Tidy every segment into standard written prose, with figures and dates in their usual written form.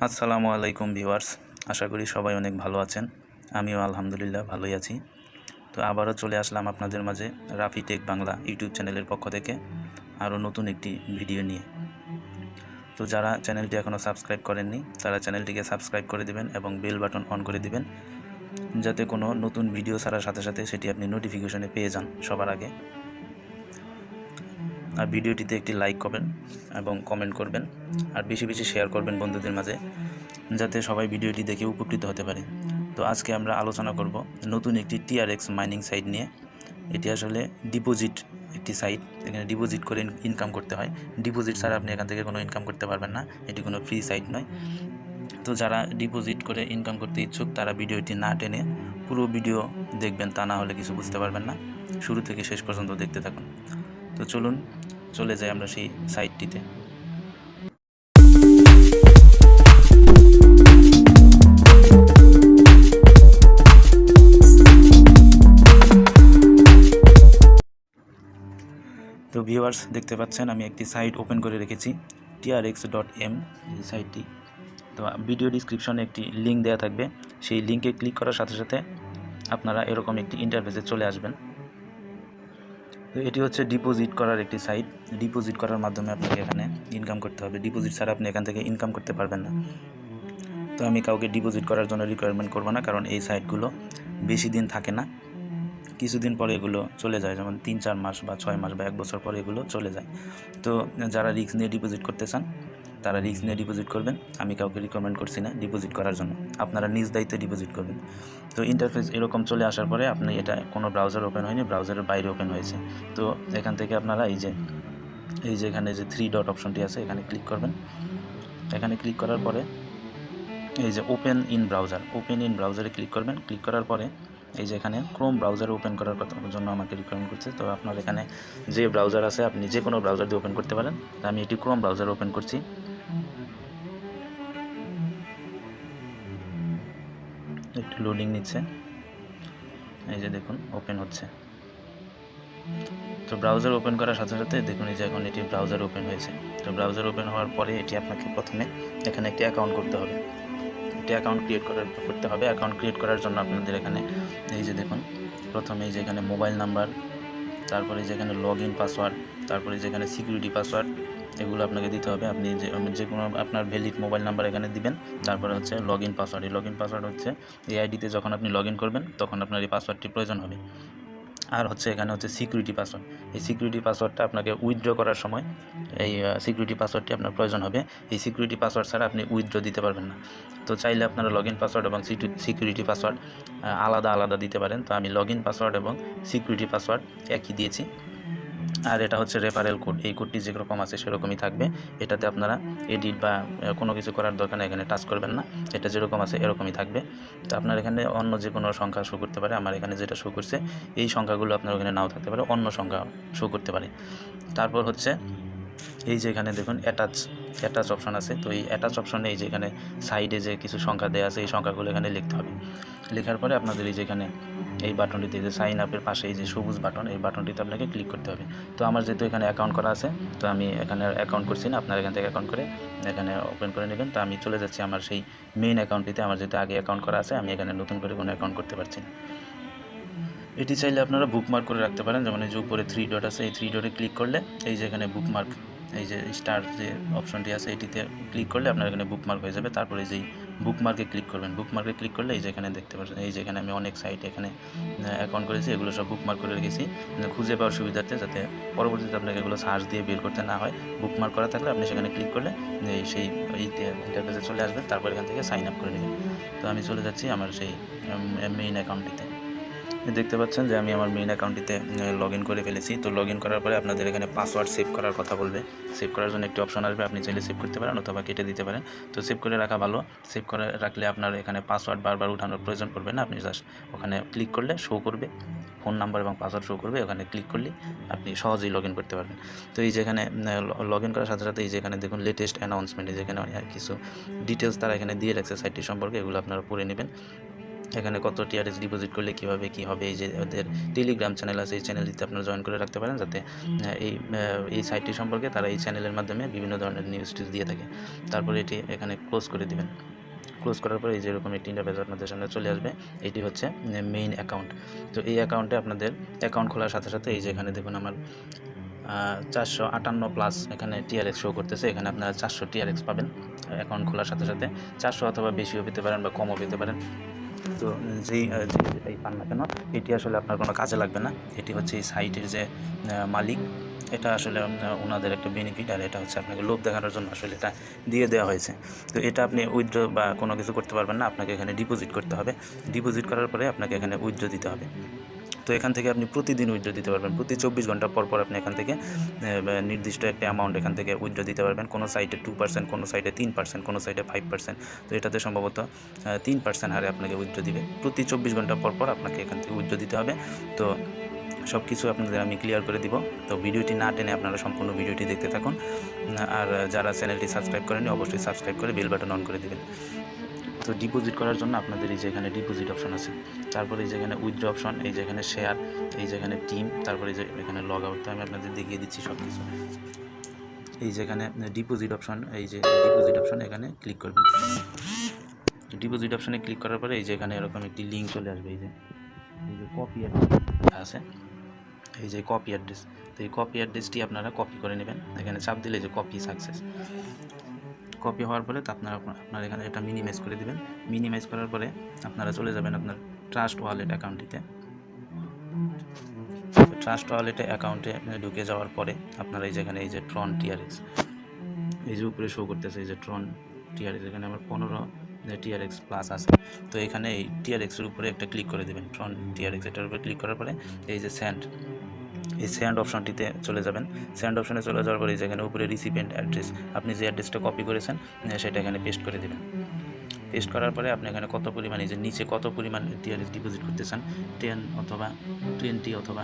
আসসালামু আলাইকুম ভিউয়ার্স, আশা করি সবাই অনেক ভালো আছেন। আমিও আলহামদুলিল্লাহ ভালোই আছি। তো আবারও চলে আসলাম আপনাদের মাঝে রাফি টেক বাংলা ইউটিউব চ্যানেলের পক্ষ থেকে আরও নতুন একটি ভিডিও নিয়ে। তো যারা চ্যানেলটি এখনও সাবস্ক্রাইব করেননি তারা চ্যানেলটিকে সাবস্ক্রাইব করে দিবেন এবং বেল বাটন অন করে দিবেন, যাতে কোনো নতুন ভিডিও ছাড়ার সাথে সাথে সেটি আপনি নোটিফিকেশনে পেয়ে যান সবার আগে। আর ভিডিওটিতে একটি লাইক করবেন এবং কমেন্ট করবেন, আর বেশি বেশি শেয়ার করবেন বন্ধুদের মাঝে, যাতে সবাই ভিডিওটি দেখে উপকৃত হতে পারে। তো আজকে আমরা আলোচনা করব নতুন একটি Trx মাইনিং সাইট নিয়ে। এটি আসলে ডিপোজিট একটি সাইট, এখানে ডিপোজিট করে ইনকাম করতে হয়। ডিপোজিট ছাড়া আপনি এখান থেকে কোনো ইনকাম করতে পারবেন না, এটি কোনো ফ্রি সাইট নয়। তো যারা ডিপোজিট করে ইনকাম করতে ইচ্ছুক তারা ভিডিওটি না টেনে পুরো ভিডিও দেখবেন, তা না হলে কিছু বুঝতে পারবেন না। শুরু থেকে শেষ পর্যন্ত দেখতে থাকুন। তো চলুন চলে যাই আমরা সেই সাইটটিতে। তো ভিউয়ার্স, দেখতে পাচ্ছেন আমি একটি সাইট ওপেন করে রেখেছি, Trx.am এই সাইটটি। তো ভিডিও ডিসক্রিপশনে একটি লিঙ্ক দেওয়া থাকবে, সেই লিঙ্কে ক্লিক করার সাথে সাথে আপনারা এরকম একটি ইন্টারফেসে চলে আসবেন। তো এটি হচ্ছে ডিপোজিট করার একটি সাইট। ডিপোজিট করার মাধ্যমে আপনাকে এখানে ইনকাম করতে হবে। ডিপোজিট ছাড়া আপনি এখান থেকে ইনকাম করতে পারবেন না। তো আমি কাউকে ডিপোজিট করার জন্য রিকোয়ারমেন্ট করব না, কারণ এই সাইটগুলো বেশি দিন থাকে না, কিছুদিন পরে এগুলো চলে যায়, যেমন 3-4 মাস বা 6 মাস বা 1 বছর পরে এগুলো চলে যায়। তো যারা রিস্ক নিয়ে ডিপোজিট করতে চান তারা রিস্ক নিয়ে ডিপোজিট করবেন। আমি কাউকে রিকমেন্ড করছি না ডিপোজিট করার জন্য, আপনারা নিজ দায়িত্বে ডিপোজিট করবেন। তো ইন্টারফেস এরকম চলে আসার পরে আপনি, এটা কোনো ব্রাউজার ওপেন হয়নি, ব্রাউজারের বাইরে ওপেন হয়েছে। তো এখান থেকে আপনারা এই যে এখানে যে 3 ডট অপশনটি আছে এখানে ক্লিক করবেন। এখানে ক্লিক করার পরে এই যে ওপেন ইন ব্রাউজারে ক্লিক করবেন। ক্লিক করার পরে এই যে এখানে ক্রোম ব্রাউজার ওপেন করার জন্য আমাকে রিকমেন্ড করছে। তো আপনার এখানে যে ব্রাউজার আছে আপনি যে কোনো ব্রাউজার দিয়ে ওপেন করতে পারেন। তো আমি এটি ক্রোম ব্রাউজার ওপেন করছি। একটু লোডিং নিচ্ছে, এই যে দেখুন ওপেন হচ্ছে। তো ব্রাউজার ওপেন করার সাথে সাথে দেখুন এই যে এখন এটি ব্রাউজার ওপেন হয়েছে। তো ব্রাউজার ওপেন হওয়ার পরে এটি আপনাকে প্রথমে এখানে একটি অ্যাকাউন্ট করতে হবে। অ্যাকাউন্ট করতে হবে। অ্যাকাউন্ট ক্রিয়েট করার জন্য আপনাদের এখানে এই যে দেখুন প্রথমে এই যে এখানে মোবাইল নাম্বার, তারপরে যেখানে লগ ইন পাসওয়ার্ড, তারপরে যেখানে সিকিউরিটি পাসওয়ার্ড, এগুলো আপনাকে দিতে হবে। আপনি যে কোনো আপনার ভ্যালিড মোবাইল নাম্বার এখানে দিবেন। তারপরে হচ্ছে লগ ইন পাসওয়ার্ড। এই লগ ইন পাসওয়ার্ড হচ্ছে এই আইডিতে যখন আপনি লগ ইন করবেন তখন আপনার এই পাসওয়ার্ডটি প্রয়োজন হবে। আর হচ্ছে এখানে হচ্ছে সিকিউরিটি পাসওয়ার্ড। এই সিকিউরিটি পাসওয়ার্ডটা আপনাকে উইথড্র করার সময় এই সিকিউরিটি পাসওয়ার্ডটি আপনার প্রয়োজন হবে। এই সিকিউরিটি পাসওয়ার্ড ছাড়া আপনি উইথড্র দিতে পারবেন না। তো চাইলে আপনারা লগ ইন পাসওয়ার্ড এবং সিকিউরিটি পাসওয়ার্ড আলাদা আলাদা দিতে পারেন। তো আমি লগ ইন পাসওয়ার্ড এবং সিকিউরিটি পাসওয়ার্ড একই দিয়েছি। আর এটা হচ্ছে রেফারেল কোড। এই কোডটি যেরকম আছে সেরকমই থাকবে। এটাতে আপনারা এডিট বা কোনো কিছু করার দরকার নেই, এখানে টাচ করবেন না। এটা যেরকম আছে এরকমই থাকবে। তো আপনার এখানে অন্য যে কোনো সংখ্যা শো করতে পারে। আমার এখানে যেটা শো করছে এই সংখ্যাগুলো আপনার ওখানে নাও থাকতে পারে, অন্য সংখ্যা শো করতে পারে। তারপর হচ্ছে এই যে এখানে দেখুন অ্যাটাচ অপশন আছে। তো এই অ্যাটাচ অপশনে এই যে এখানে সাইডে যে কিছু সংখ্যা দেওয়া আছে এই সংখ্যাগুলো এখানে লিখতে হবে। লেখার পরে আপনাদের এই যে এখানে এই বাটনটিতে যে সাইন আপের পাশে এই যে সবুজ বাটন, এই বাটনটিতে আপনাকে ক্লিক করতে হবে। তো আমার যেহেতু এখানে অ্যাকাউন্ট করা আছে তো আমি এখানে অ্যাকাউন্ট করছি না, আপনারা এখান থেকে অ্যাকাউন্ট করে এখানে ওপেন করে নেবেন। তো আমি চলে যাচ্ছি আমার সেই মেইন অ্যাকাউন্টটিতে। আমার যেহেতু আগে অ্যাকাউন্ট করা আছে আমি এখানে নতুন করে কোনো অ্যাকাউন্ট করতে পারছি না। এটি চাইলে আপনারা বুকমার্ক করে রাখতে পারেন, যেমন এই যে উপরে 3 ডট আছে, এই 3 ডটে ক্লিক করলে এই যে এখানে বুকমার্ক, এই যে স্টার যে অপশনটি আছে এটিতে ক্লিক করলে আপনার এখানে বুকমার্ক হয়ে যাবে। তারপরে যেই বুকমার্কে ক্লিক করবেন, বুকমার্কে ক্লিক করলে এই যে এখানে দেখতে পাচ্ছেন এই যে এখানে আমি অনেক সাইট এখানে অ্যাকাউন্ট করেছি, এগুলো সব বুকমার্ক করে রেখেছি খুঁজে পাওয়ার সুবিধার্থে, যাতে পরবর্তীতে আপনাকে এগুলো সার্চ দিয়ে বের করতে না হয়। বুকমার্ক করা থাকলে আপনি সেখানে ক্লিক করলে সেই ইন্টারফেসে চলে আসবেন। তারপর এখান থেকে সাইন আপ করে নেবেন। তো আমি চলে যাচ্ছি আমার সেই মেইন অ্যাকাউন্টটিতে। দেখতে পাচ্ছেন যে আমি আমার মেইন অ্যাকাউন্টটিতে লগ ইন করে ফেলেছি। তো লগ ইন করার পরে আপনাদের এখানে পাসওয়ার্ড সেভ করার কথা বলবে। সেভ করার জন্য একটি অপশন আসবে, আপনি চাইলে সেভ করতে পারেন অথবা কেটে দিতে পারেন। তো সেভ করে রাখা ভালো। সেভ করে রাখলে আপনার এখানে পাসওয়ার্ড বারবার উঠানোর প্রয়োজন পড়বে না। আপনি জাস্ট ওখানে ক্লিক করলে শো করবে, ফোন নাম্বার এবং পাসওয়ার্ড শো করবে। ওখানে ক্লিক করলে আপনি সহজেই লগ ইন করতে পারবেন। তো এই যেখানে লগ ইন করার সাথে সাথে এই যেখানে দেখুন লেটেস্ট অ্যানাউন্সমেন্ট, যেখানে কিছু ডিটেলস তারা এখানে দিয়ে রাখছে সাইটটি সম্পর্কে, এগুলো আপনারা পড়ে নেবেন। এখানে কত টিআরএক্স ডিপোজিট করলে কীভাবে কী হবে, এই যে ওদের টেলিগ্রাম চ্যানেল আছে, এই চ্যানেলটিতে আপনারা জয়েন করে রাখতে পারেন, যাতে এই সাইটটি সম্পর্কে তারা এই চ্যানেলের মাধ্যমে বিভিন্ন ধরনের নিউজ টিউজ দিয়ে থাকে। তারপরে এটি এখানে ক্লোজ করে দিবেন। ক্লোজ করার পরে এই যেরকম একটি ইন্টারফেস আপনাদের সামনে চলে আসবে, এটি হচ্ছে মেইন অ্যাকাউন্ট। তো এই অ্যাকাউন্টে আপনাদের অ্যাকাউন্ট খোলার সাথে সাথে এই যে এখানে দেখুন আমার 458 প্লাস এখানে টিআরএক্স শো করতেছে। এখানে আপনারা 400 টিআরএক্স পাবেন অ্যাকাউন্ট খোলার সাথে সাথে। 400 অথবা বেশিও পেতে পারেন বা কমও পেতে পারেন। তো যেটাই পান না কেন, এটি আসলে আপনার কোনো কাজে লাগবে না। এটি হচ্ছে এই সাইটের যে মালিক, এটা আসলে ওনাদের একটা বেনিফিট, আর এটা হচ্ছে আপনাকে লোভ দেখানোর জন্য আসলে এটা দিয়ে দেওয়া হয়েছে। তো এটা আপনি উইথড্র বা কোনো কিছু করতে পারবেন না, আপনাকে এখানে ডিপোজিট করতে হবে। ডিপোজিট করার পরে আপনাকে এখানে উইথড্র দিতে হবে। তো এখান থেকে আপনি প্রতিদিন উইথড্র দিতে পারবেন। প্রতি 24 ঘন্টা পর পর আপনি এখান থেকে নির্দিষ্ট একটা অ্যামাউন্ট এখান থেকে উইথড্র দিতে পারবেন। কোনো সাইটে 2%, কোনো সাইটে 3%, কোনো সাইটে 5%। তো এটাতে সম্ভবত 3% হারে আপনাকে উইথড্র দিবে। প্রতি 24 ঘন্টা পর পর আপনাকে এখান থেকে উইথড্র দিতে হবে। তো সব কিছু আপনাদের আমি ক্লিয়ার করে দিব। তো ভিডিওটি না টেনে আপনারা সম্পূর্ণ ভিডিওটি দেখতে থাকুন। আর যারা চ্যানেলটি সাবস্ক্রাইব করেনি অবশ্যই সাবস্ক্রাইব করে বেল বাটন অন করে দেবেন। তো ডিপোজিট করার জন্য আপনাদের এই যেখানে ডিপোজিট অপশন আছে, তারপরে এই যেখানে উইথড্র অপশন, এই যেখানে শেয়ার, এই যেখানে টিম, তারপরে যে এখানে লগ আউট। আমি আপনাদের দেখিয়ে দিচ্ছি সব কিছু। এই যেখানে ডিপোজিট অপশন, এই যে ডিপোজিট অপশন এখানে ক্লিক করবেন। ডিপোজিট অপশনে ক্লিক করার পরে এই যে এখানে এরকম একটি লিঙ্ক চলে আসবে। এই যে কপি আছে, এই যে কপি অ্যাড্রেস। তো এই কপি অ্যাড্রেসটি আপনারা কপি করে নেবেন। এখানে চাপ দিলে যে কপি সাকসেস। কপি হওয়ার পরে তো আপনার এখানে এটা মিনিমাইজ করে দেবেন। মিনিমাইজ করার পরে আপনারা চলে যাবেন আপনার ট্রাস্ট ওয়ালেট অ্যাকাউন্টটিতে। ট্রাস্ট ওয়ালেটে অ্যাকাউন্টে ঢুকে যাওয়ার পরে আপনারা এই যেখানে এই যে ট্রন টিআরএক্স, এই যে উপরে শো করতেছে এই যে ট্রন টিআরএক্স, এখানে আমার 15 টিআরএক্স প্লাস আছে। তো এখানে এই টিআরএক্সের উপরে একটা ক্লিক করে দেবেন, ট্রন টিআরএক্স, এটার উপরে ক্লিক করার পরে এই যে সেন্ড, এই সেন্ড অপশনটিতে চলে যাবেন। সেন্ড অপশনে চলে যাওয়ার পরে যেখানে উপরে রিসিপিয়েন্ট অ্যাড্রেস, আপনি যে অ্যাড্রেসটা কপি করেছেন সেটা এখানে পেস্ট করে দেবেন। পেস্ট করার পরে আপনি এখানে কত পরিমাণ, এই যে নিচে কত পরিমাণ টিআরএক্স ডিপোজিট করতে চান, 10 অথবা 20 অথবা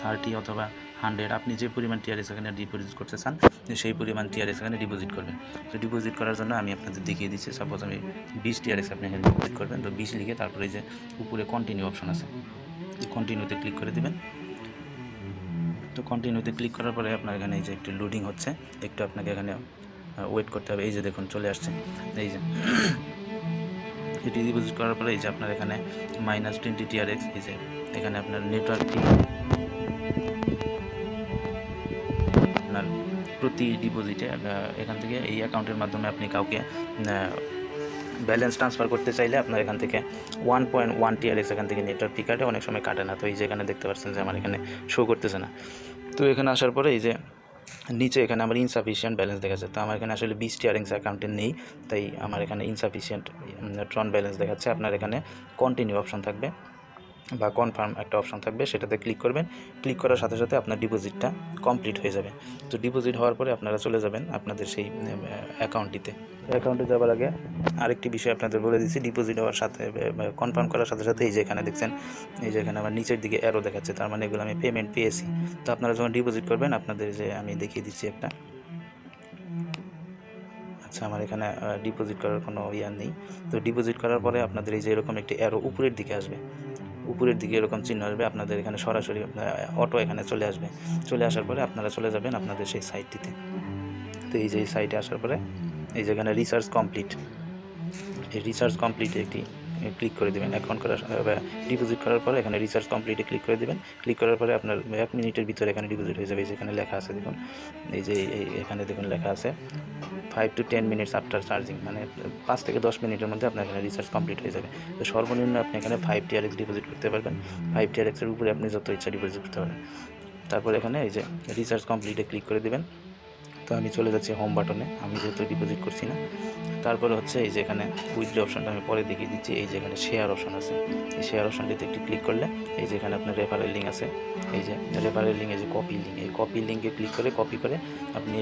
30 অথবা 100, আপনি যে পরিমাণ টিআরএক্স এখানে ডিপোজিট করতে চান সেই পরিমাণ টিআরএক্স এখানে ডিপোজিট করবেন। তো ডিপোজিট করার জন্য আমি আপনাদের দেখিয়ে দিচ্ছি। সাপোজ আমি 20 টিআরএক্স আপনি এখানে ডিপোজিট করবেন। তো 20 লিখে তারপরে এই যে উপরে কন্টিনিউ অপশন আছে, কন্টিনিউতে ক্লিক করে দেবেন। তো কন্টিনিউতে ক্লিক করার পরে আপনার এখানে এই যে একটু লোডিং হচ্ছে, একটু আপনাকে এখানে ওয়েট করতে হবে। এই যে দেখুন চলে আসছে, এই যে এটি ডিপোজিট করার পরে এই যে আপনার এখানে -20 টিআরএক্স, এই যে এখানে আপনার নেটওয়ার্কটি আপনার প্রতি ডিপোজিটে এখান থেকে এই অ্যাকাউন্টের মাধ্যমে আপনি কাউকে ব্যালেন্স ট্রান্সফার করতে চাইলে আপনার এখান থেকে 1.1 টিআরএক্স এখান থেকে নেটওয়ার্ক ফি কাটে, অনেক সময় কাটে না। তো এই যে এখানে দেখতে পাচ্ছেন যে আমার এখানে শো করতেছে না। তো এখানে আসার পরে এই যে নিচে এখানে আমার ইনসাফিসিয়েন্ট ব্যালেন্স দেখাচ্ছে। তো আমার এখানে আসলে 20 টিআরএক্স অ্যাকাউন্টে নেই, তাই আমার এখানে ইনসাফিসিয়েন্ট ট্রন ব্যালেন্স দেখাচ্ছে। আপনার এখানে কন্টিনিউ অপশন থাকবে বা কনফার্ম একটা অপশন থাকবে, সেটাতে ক্লিক করবেন। ক্লিক করার সাথে সাথে আপনার ডিপোজিটটা কমপ্লিট হয়ে যাবে। তো ডিপোজিট হওয়ার পরে আপনারা চলে যাবেন আপনাদের সেই অ্যাকাউন্টটিতে। অ্যাকাউন্টে যাওয়ার আগে আরেকটি বিষয় আপনাদের বলে দিচ্ছি, ডিপোজিট হওয়ার সাথে কনফার্ম করার সাথে সাথে এই যে এখানে দেখছেন, এই যে এখানে আমার নিচের দিকে অ্যারো দেখাচ্ছে, তার মানে এগুলো আমি পেমেন্ট পেয়েছি। তো আপনারা যখন ডিপোজিট করবেন আপনাদের যে আমি দেখিয়ে দিচ্ছি একটা, আচ্ছা আমার এখানে ডিপোজিট করার কোনো ইয়ার নেই। তো ডিপোজিট করার পরে আপনাদের এই যে এরকম একটি অ্যারো উপরের দিকে আসবে, উপরের দিকে এরকম চিহ্ন আসবে, আপনাদের এখানে সরাসরি অটো এখানে চলে আসবে। চলে আসার পরে আপনারা চলে যাবেন আপনাদের সেই সাইটটিতে। তো এই যে এই সাইটে আসার পরে এই যেখানে রিসার্চ কমপ্লিট, এই রিসার্চ কমপ্লিটে একটি ক্লিক করে দেবেন। অ্যাকাউন্ট করার ডিপোজিট করার পরে এখানে রিসার্চ কমপ্লিটে ক্লিক করে দেবেন। ক্লিক করার পরে আপনার 1 মিনিটের ভিতরে এখানে ডিপোজিট হয়ে যাবে। যেখানে লেখা আছে দেখুন, এই যে এখানে দেখুন লেখা আছে 5 to 10 মিনিটস আফটার চার্জিং, মানে 5 থেকে 10 মিনিটের মধ্যে আপনার এখানে রিসার্চ কমপ্লিট হয়ে যাবে। তো সর্বনিম্ন আপনি এখানে 5 টিআরএক্স ডিপোজিট করতে পারবেন। 5 টিআরএক্সের উপরে আপনি যত ইচ্ছা ডিপোজিট করতে পারেন। তারপর এখানে এই যে রিসার্চ কমপ্লিটে ক্লিক করে দেবেন। তো আমি চলে যাচ্ছি হোম বাটনে, আমি যেহেতু ডিপোজিট করছি না। তারপরে হচ্ছে এই যে এখানে উইথড্র অপশনটা আমি পরে দেখিয়ে দিচ্ছি। এই যে এখানে শেয়ার অপশন আছে, এই শেয়ার অপশনটিতে একটু ক্লিক করলে এই যে এখানে আপনার রেফারেল লিঙ্ক আছে, এই যে রেফারেল লিঙ্ক, এই যে কপি লিঙ্ক, এই কপি লিঙ্কে ক্লিক করে কপি করে আপনি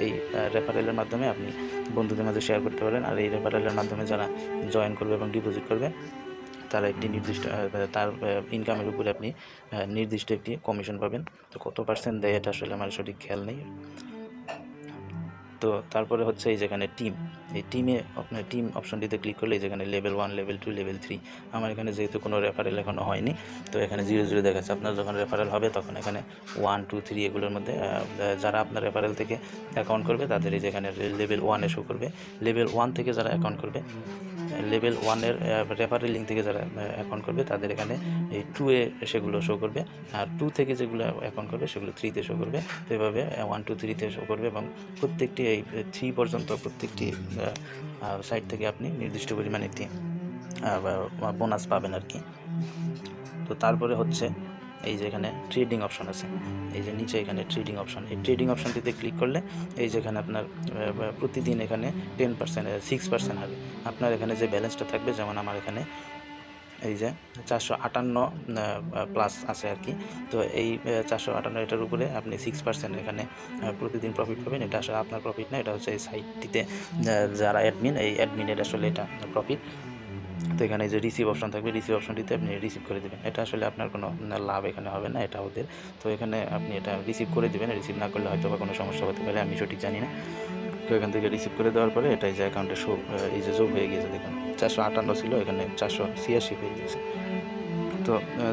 এই রেফারেলের মাধ্যমে আপনি বন্ধুদের মাঝে শেয়ার করতে পারেন। আর এই রেফারেলের মাধ্যমে যারা জয়েন করবে এবং ডিপোজিট করবে তারা একটি নির্দিষ্ট তার ইনকামের উপরে আপনি নির্দিষ্ট একটি কমিশন পাবেন। তো কত % দেয় এটা আসলে আমার সঠিক খেয়াল নেই। তো তারপরে হচ্ছে এই যেখানে টিম, এই টিমে আপনার টিম অপশনটিতে ক্লিক করলে যেখানে লেভেল 1, লেভেল 2, লেভেল 3, আমার এখানে যেহেতু কোনো রেফারেল এখনও হয়নি তো এখানে 0 দেখাচ্ছে। আপনার যখন রেফারেল হবে তখন এখানে 1, 2, 3 এগুলোর মধ্যে যারা আপনার রেফারেল থেকে অ্যাকাউন্ট করবে তাদের এই যেখানে লেভেল 1-এ শো করবে। লেভেল 1 থেকে যারা অ্যাকাউন্ট করবে, লেভেল 1-এর রেফারেল লিঙ্ক থেকে যারা অ্যাকাউন্ট করবে তাদের এখানে এই 2-এ সেগুলো শো করবে, আর 2 থেকে যেগুলো অ্যাকাউন্ট করবে সেগুলো 3-তে শো করবে। তো এভাবে 1, 2, 3-তে শো করবে এবং প্রত্যেকটি এই 3 পর্যন্ত প্রত্যেকটি সাইট থেকে আপনি নির্দিষ্ট পরিমাণে একটি বোনাস পাবেন আর কি। তো তারপরে হচ্ছে এই যে এখানে ট্রেডিং অপশন আছে, এই যে নিচে এখানে ট্রেডিং অপশন, এই ট্রেডিং অপশনটিতে ক্লিক করলে এই যেখানে আপনার প্রতিদিন এখানে 10% 6% হবে আপনার এখানে যে ব্যালেন্সটা থাকবে। যেমন আমার এখানে এই যে 458 প্লাস আছে আর কি। তো এই 458 এটার উপরে আপনি 6% এখানে প্রতিদিন প্রফিট পাবেন। এটা আসলে আপনার প্রফিট না, এটা হচ্ছে এই সাইটটিতে যারা অ্যাডমিন, এই অ্যাডমিনের আসলে এটা প্রফিট। তো এখানে যে রিসিভ অপশন থাকবে, রিসিভ অপশনটিতে আপনি রিসিভ করে দেবেন। এটা আসলে আপনার কোনো লাভ এখানে হবে না, এটা ওদের। তো এখানে আপনি এটা রিসিভ করে দেবেন, রিসিভ না করলে হয়তো বা কোনো সমস্যা হতে পারে, আমি সঠিক জানি না। তো এখান থেকে রিসিভ করে দেওয়ার পরে এটা এই যে অ্যাকাউন্টে শো, এই যে যোগ হয়ে গিয়েছে, দেখুন 458 ছিল, এখানে 486 হয়ে গিয়েছে। তো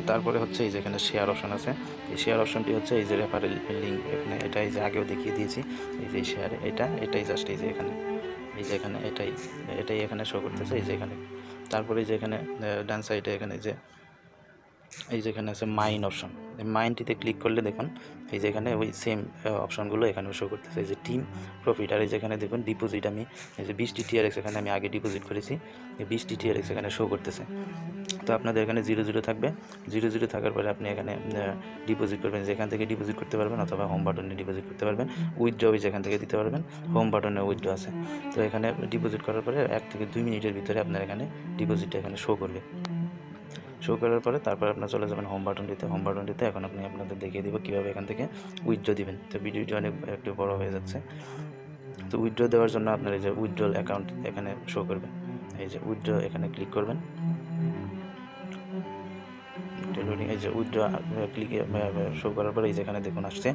তারপরে হচ্ছে এই যে এখানে শেয়ার অপশন আছে, এই শেয়ার অপশনটি হচ্ছে এই যে রেফারেল লিঙ্ক, এখানে এটাই যে আগেও দেখিয়ে দিয়েছি, এই যে শেয়ারে এটাই জাস্ট এই যে এখানে, এই যে এখানে এটাই এখানে শো করতেছে, এই যে এখানে। তারপরে এই যে এখানে ডান সাইডে এখানে যে এই যেখানে আছে মাইন অপশন, এই মাইনটিতে ক্লিক করলে দেখুন এই যে এখানে ওই সেম অপশনগুলো এখানে শো করতেছে, এই যে টিম প্রফিট। আর এই যেখানে দেখুন ডিপোজিট, আমি এই যে 20টি TRX এখানে আমি আগে ডিপোজিট করেছি, এই 20টি TRX এখানে শো করতেছে। তো আপনাদের এখানে 0 থাকবে, 0 থাকার পরে আপনি এখানে ডিপোজিট করবেন, যেখান থেকে ডিপোজিট করতে পারবেন, অথবা হোম বাটনে ডিপোজিট করতে পারবেন। উইথড্র যেখান থেকে দিতে পারবেন, হোম বাটনে উইথড্র আছে। তো এখানে ডিপোজিট করার পরে 1 থেকে 2 মিনিটের ভিতরে আপনার এখানে ডিপোজিটটা এখানে শো করবে। শো করার পরে তারপর আপনার চলে যাবেন হোম বাটনটিতে। হোম বাটনটিতে এখন আপনি আপনাদের দেখিয়ে দেবো কীভাবে এখান থেকে উইথড্র দিবেন। তো ভিডিওটি অনেক একটু বড় হয়ে যাচ্ছে। তো উইথড্র দেওয়ার জন্য আপনার এই যে উইথড্রল অ্যাকাউন্ট এখানে শো করবে, এই যে উইথড্র এখানে ক্লিক করবেন। এই যে উইথড্র ক্লিকে শো করার পরে এই যেখানে দেখুন আসছে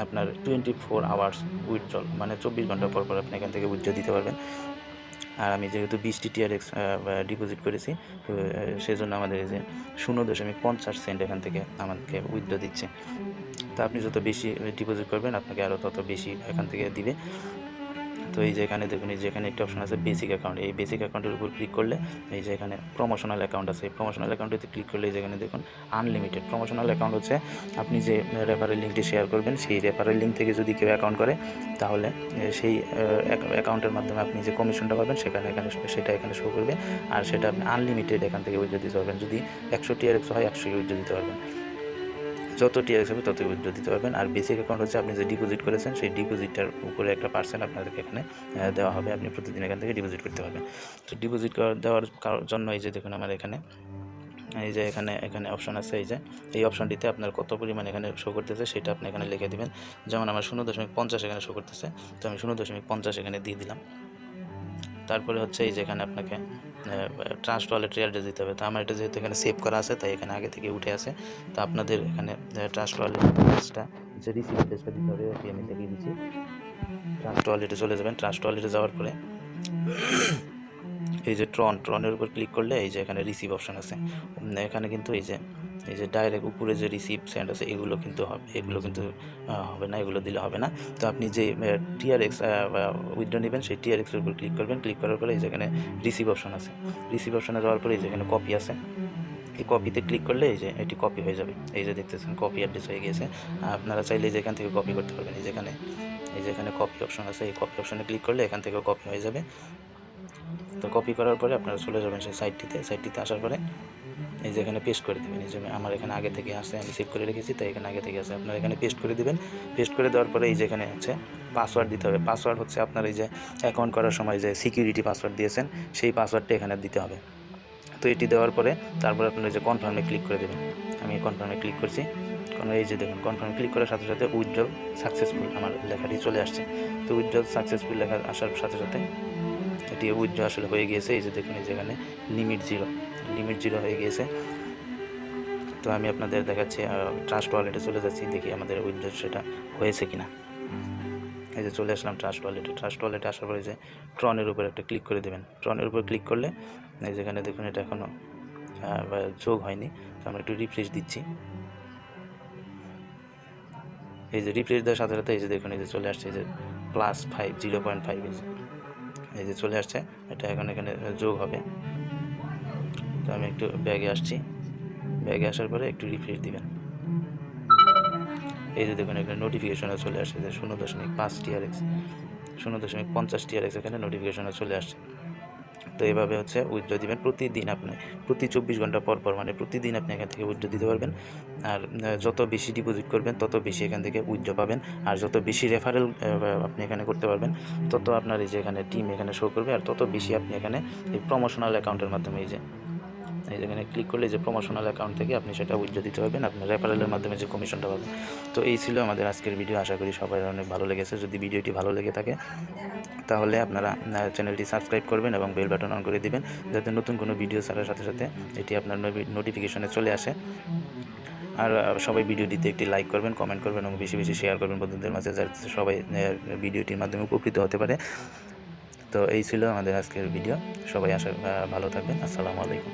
আপনার 24 আওয়ার্স উইথড্রল, মানে 24 ঘন্টা পর আপনি এখান থেকে উইথড্র দিতে পারবেন। আর আমি যেহেতু 20টি TRX ডিপোজিট করেছি, তো সেজন্য আমাদের এই যে 0.50 সেন্ট এখান থেকে আমাদেরকে উইথড্র দিচ্ছে। তো আপনি যত বেশি ডিপোজিট করবেন আপনাকে আরও তত বেশি এখান থেকে দিবে। তো এই যে এখানে দেখুন, এই যে এখানে একটা অপশন আছে বেসিক অ্যাকাউন্ট, এই বেসিক অ্যাকাউন্টের উপর ক্লিক করলে এই যে এখানে প্রমোশনাল অ্যাকাউন্ট আছে, এই প্রমোশনাল অ্যাকাউন্টে ক্লিক করলে যেখানে দেখুন আনলিমিটেড। প্রমোশনাল অ্যাকাউন্ট হচ্ছে আপনি যে রেফারেল লিঙ্কটি শেয়ার করবেন, সেই রেফারেল লিঙ্ক থেকে যদি কেউ অ্যাকাউন্ট করে তাহলে সেই অ্যাকাউন্টের মাধ্যমে আপনি যে কমিশনটা পাবেন সেটা এখানে শো করবে। আর সেটা আপনি আনলিমিটেড এখান থেকে উইথড্র দিতে পারবেন। যদি 100 TRX হয় 100 উইথড্র দিতে পারবেন, যত TRX হবে ততই উইথড্র দিতে পারবেন। আর বেসিক অ্যাকাউন্ট হচ্ছে আপনি যে ডিপোজিট করেছেন সেই ডিপোজিটটার উপরে একটা % আপনাদেরকে এখানে দেওয়া হবে, আপনি প্রতিদিন এখান থেকে ডিপোজিট করতে পারবেন। তো ডিপোজিট দেওয়ার জন্য এই যে দেখুন আমার এখানে এই যে এখানে অপশন আছে, এই অপশনটিতে আপনার কত পরিমাণ এখানে শো করতেছে সেটা আপনি এখানে লিখে দেবেন। যেমন আমার 0.50 এখানে শো করতেছে, তো আমি 0.50 এখানে দিয়ে দিলাম। তারপরে হচ্ছে এই যে এখানে আপনাকে ট্রাস্ট ওয়ালেটের অ্যাড্রেস দিতে হবে। তো আমার এটা যেহেতু এখানে সেভ করা আছে তাই এখানে আগে থেকে উঠে আছে। তো আপনাদের এখানে ট্রাস্ট ওয়ালেট অ্যাড্রেসটা যে রিসিভ অ্যাড্রেসটা দিতে হবে, আমি দেখিয়ে দিচ্ছি। ট্রাস্ট ওয়ালেটে চলে যাবেন, ট্রাস্ট ওয়ালেটে যাওয়ার পরে এই যে ট্রনের উপর ক্লিক করলে এই যে এখানে রিসিভ অপশন আছে। এখানে কিন্তু এই যে ডাইরেক্ট উপরে যে রিসিভ সেন্ড আছে এগুলো কিন্তু হবে না, এগুলো দিলে হবে না। তো আপনি যে TRX উইথড্র নেবেন সেই TRX এর উপর ক্লিক করবেন। ক্লিক করার পরে এই যেখানে রিসিভ অপশন আছে, রিসিভ অপশনে যাওয়ার পরে এই যেখানে কপি আছে, এই কপিতে ক্লিক করলে এই যে এটি কপি হয়ে যাবে। এই যে দেখতেছেন কপি অ্যাড্রেস হয়ে গিয়েছে। আপনারা চাইলে যে এখান থেকে কপি করতে পারবেন। এই যেখানে কপি অপশন আছে, এই কপি অপশনে ক্লিক করলে এখান থেকেও কপি হয়ে যাবে। তো কপি করার পরে আপনারা চলে যাবেন সেই সাইটটিতে আসার পরে এই যে এখানে পেস্ট করে দেবেন। এই যে আমার এখানে আগে থেকে আসে, আমি সেভ করে রেখেছি, তাই এখানে আগে থেকে আসে, আপনারা এখানে পেস্ট করে দেবেন। পেস্ট করে দেওয়ার পরে এই যে এখানে হচ্ছে পাসওয়ার্ড দিতে হবে। পাসওয়ার্ড হচ্ছে আপনার এই যে অ্যাকাউন্ট করার সময় যে সিকিউরিটি পাসওয়ার্ড দিয়েছেন সেই পাসওয়ার্ডটা এখানে দিতে হবে। তো এটি দেওয়ার পরে তারপর আপনারা যে কনফার্মে ক্লিক করে দেবেন। আমি কনফার্মে ক্লিক করছি, কারণ এই যে দেখুন কনফার্মে ক্লিক করার সাথে সাথে উইথড্রল সাকসেসফুল আমার লেখাটি চলে আসছে। তো উইথড্রল সাকসেসফুল লেখা আসার সাথে সাথে এটি উইথড্র আসলে হয়ে গিয়েছে। এই যে দেখুন এই যেখানে লিমিট জিরো হয়ে গিয়েছে। তো আমি আপনাদের দেখাচ্ছি, ট্রাস্ট ওয়ালেটে চলে যাচ্ছি, দেখি আমাদের উইথড্র সেটা হয়েছে কিনা। এই যে চলে আসলাম ট্রাস্ট ওয়ালেটে আসার পরে যে ট্রনের উপর একটা ক্লিক করে দেবেন। ট্রনের উপর ক্লিক করলে এই যেখানে দেখুন এটা এখনও যোগ হয়নি, তো আমরা একটু রিফ্রেশ দিচ্ছি। এই যে রিফ্রেশ দেওয়ার সাথে সাথে এই যে দেখুন এই যে চলে আসছে এই যে +5 0.5 এই যে চলে আসছে, এটা এখন এখানে যোগ হবে। তো আমি একটু ব্যাগে আসছি, ব্যাগে আসার পরে একটু রিফ্রেশ দিবেন। এই যে দেখুন এখানে নোটিফিকেশনে চলে আসছে যে 0.5 TRX 0.50 TRX এখানে নোটিফিকেশনে চলে আসছে। তো এভাবে হচ্ছে উইথড্র দিবেন প্রতিদিন, আপনি প্রতি 24 ঘন্টা পর পর, মানে প্রতিদিন আপনি এখান থেকে উইথড্র দিতে পারবেন। আর যত বেশি ডিপোজিট করবেন তত বেশি এখান থেকে উইথড্র পাবেন। আর যত বেশি রেফারেল আপনি এখানে করতে পারবেন তত আপনার এই যে এখানে টিম এখানে শো করবে, আর তত বেশি আপনি এখানে এই প্রমোশনাল অ্যাকাউন্টের মাধ্যমে এই যেখানে ক্লিক করলে যে প্রমোশনাল অ্যাকাউন্ট থেকে আপনি সেটা উইথড্র দিতে পারবেন, আপনার রেফারেলের মাধ্যমে যে কমিশনটা পাবেন। তো এই ছিল আমাদের আজকের ভিডিও, আশা করি সবাই অনেক ভালো লেগেছে। যদি ভিডিওটি ভালো লেগে থাকে তাহলে আপনারা চ্যানেলটি সাবস্ক্রাইব করবেন এবং বেল বাটন অন করে দিবেন, যাতে নতুন কোনো ভিডিও ছাড়ার সাথে সাথে এটি আপনার নোটিফিকেশনে চলে আসে। আর সবাই ভিডিওটিতে একটি লাইক করবেন, কমেন্ট করবেন এবং বেশি বেশি শেয়ার করবেন বন্ধুদের মাঝে, যাতে সবাই ভিডিওটির মাধ্যমে উপকৃত হতে পারে। তো এই ছিল আমাদের আজকের ভিডিও, সবাই ভালো থাকবেন। আসসালামু আলাইকুম।